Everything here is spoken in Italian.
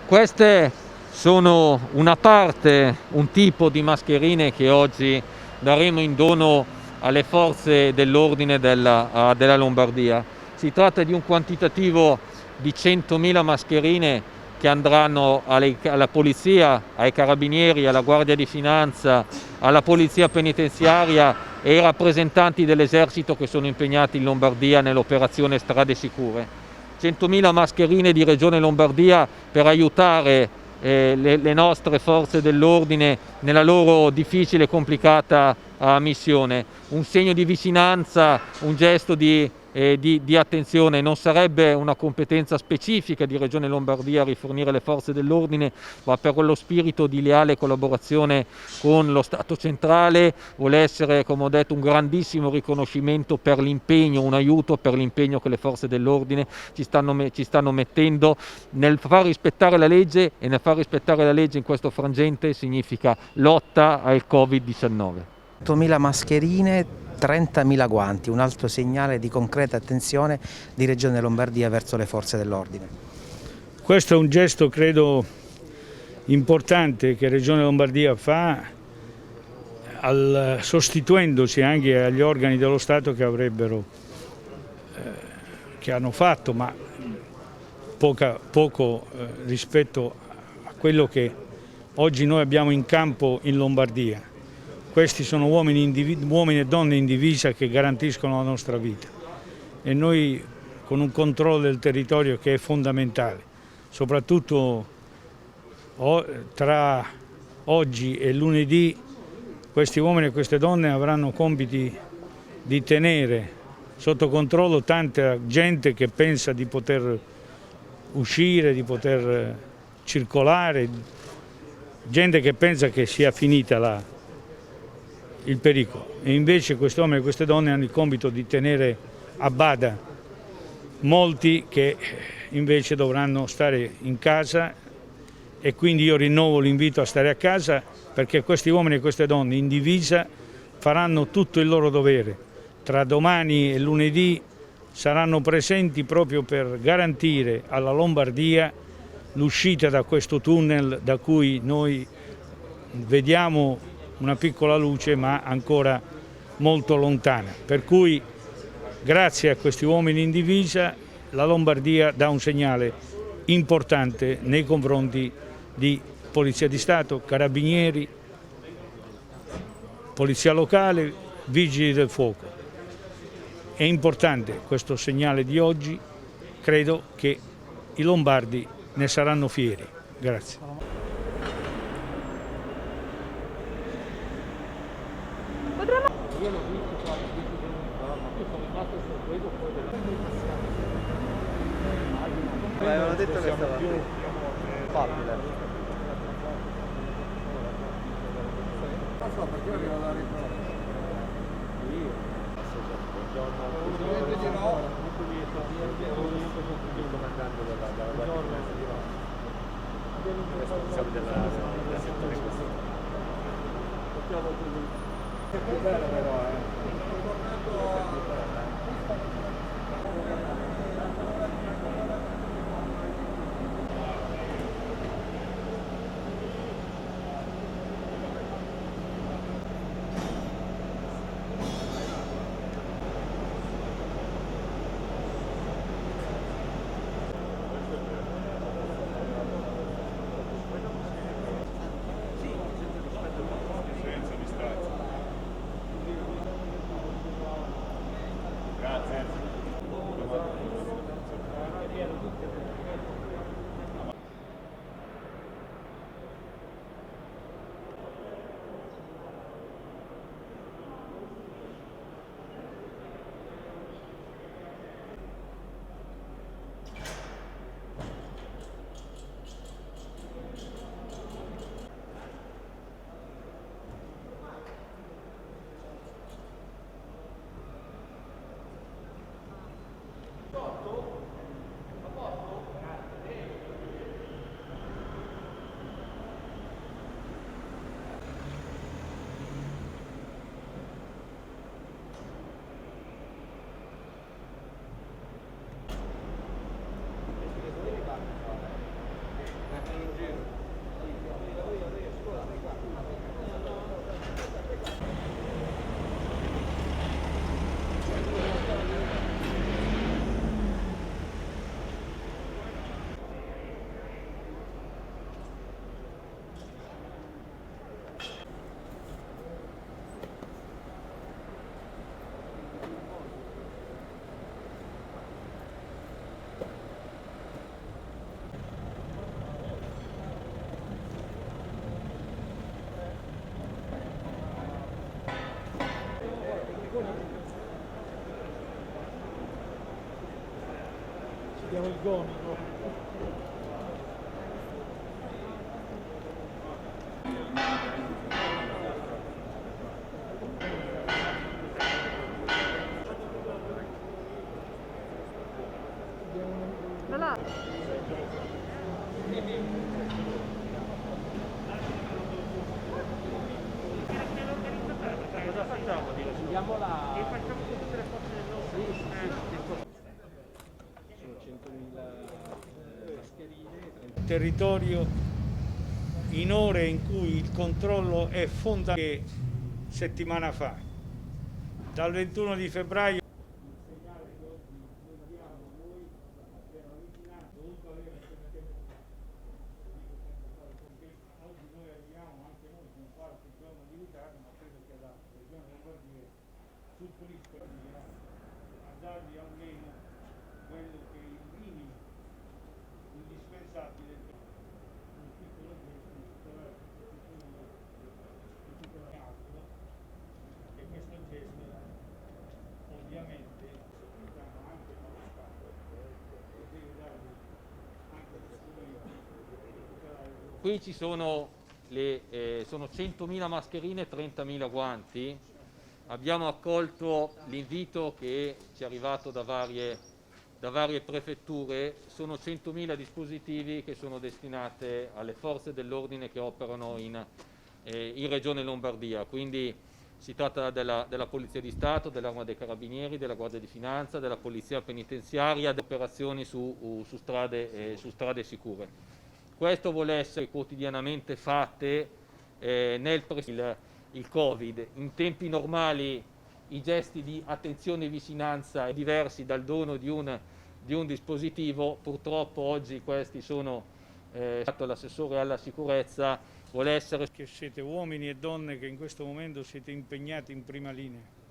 Queste sono una parte, un tipo di mascherine che oggi daremo in dono alle forze dell'ordine della Lombardia. Si tratta di un quantitativo di 100.000 mascherine che andranno alla polizia, ai carabinieri, alla Guardia di Finanza, alla polizia penitenziaria e ai rappresentanti dell'esercito che sono impegnati in Lombardia nell'operazione Strade Sicure. 100.000 mascherine di Regione Lombardia per aiutare le nostre forze dell'ordine nella loro difficile e complicata missione. Un segno di vicinanza, un gesto di attenzione. Non sarebbe una competenza specifica di Regione Lombardia rifornire le forze dell'ordine, ma per quello spirito di leale collaborazione con lo Stato centrale vuole essere, come ho detto, un grandissimo riconoscimento per l'impegno, un aiuto per l'impegno che le forze dell'ordine ci stanno mettendo nel far rispettare la legge, e nel far rispettare la legge in questo frangente significa lotta al Covid-19. 8.000 mascherine, 30.000 guanti, un altro segnale di concreta attenzione di Regione Lombardia verso le forze dell'ordine. Questo è un gesto, credo, importante che Regione Lombardia fa sostituendosi anche agli organi dello Stato che hanno fatto, ma poco rispetto a quello che oggi noi abbiamo in campo in Lombardia. Questi sono uomini e donne in divisa che garantiscono la nostra vita e noi con un controllo del territorio che è fondamentale, soprattutto tra oggi e lunedì questi uomini e queste donne avranno compiti di tenere sotto controllo tanta gente che pensa di poter uscire, di poter circolare, gente che pensa che sia finita il pericolo, e invece questi uomini e queste donne hanno il compito di tenere a bada molti che invece dovranno stare in casa, e quindi io rinnovo l'invito a stare a casa, perché questi uomini e queste donne in divisa faranno tutto il loro dovere. Tra domani e lunedì saranno presenti proprio per garantire alla Lombardia l'uscita da questo tunnel da cui noi vediamo una piccola luce ma ancora molto lontana. Per cui grazie a questi uomini in divisa la Lombardia dà un segnale importante nei confronti di Polizia di Stato, Carabinieri, Polizia Locale, Vigili del Fuoco. È importante questo segnale di oggi, credo che i lombardi ne saranno fieri. Grazie. Io l'ho visto qua 10 giorni fa, ma io sono rimasto sorpreso poi avevano detto che stava più facile. Non so perché arriva la riprova. Io. Buongiorno. Di no. Il comandante della Guardia di Roma. Responsabile della settore così. Facciamo così. È più bello però, Grazie. Ci diamo il gomito. Cosa facciamo? Andiamo là. E facciamo con tutte le forze dell'ordine. Sono 100.000 mascherine. Territorio in ore in cui il controllo è fondamentale. Settimana fa, dal 21 di febbraio, oggi noi arriviamo anche noi con qualche giorno di ritardo, ma credo che la Regione Lombardia supplisca a dargli almeno quello che è il minimo indispensabile per un piccolo gesto e questo gesto ovviamente danno anche nello Stato e deve dargli anche lo strumento per tutelare il loro. Qui ci sono, sono 100.000 mascherine e 30.000 guanti. Abbiamo accolto l'invito che ci è arrivato da varie prefetture. Sono 100.000 dispositivi che sono destinati alle forze dell'ordine che operano in Regione Lombardia. Quindi si tratta della Polizia di Stato, dell'Arma dei Carabinieri, della Guardia di Finanza, della Polizia Penitenziaria, delle operazioni su strade sicure. Questo vuole essere quotidianamente fatte il Covid. In tempi normali i gesti di attenzione e vicinanza sono diversi dal dono di un dispositivo. Purtroppo oggi questi sono l'assessore alla sicurezza vuole essere Che siete uomini e donne che in questo momento siete impegnati in prima linea.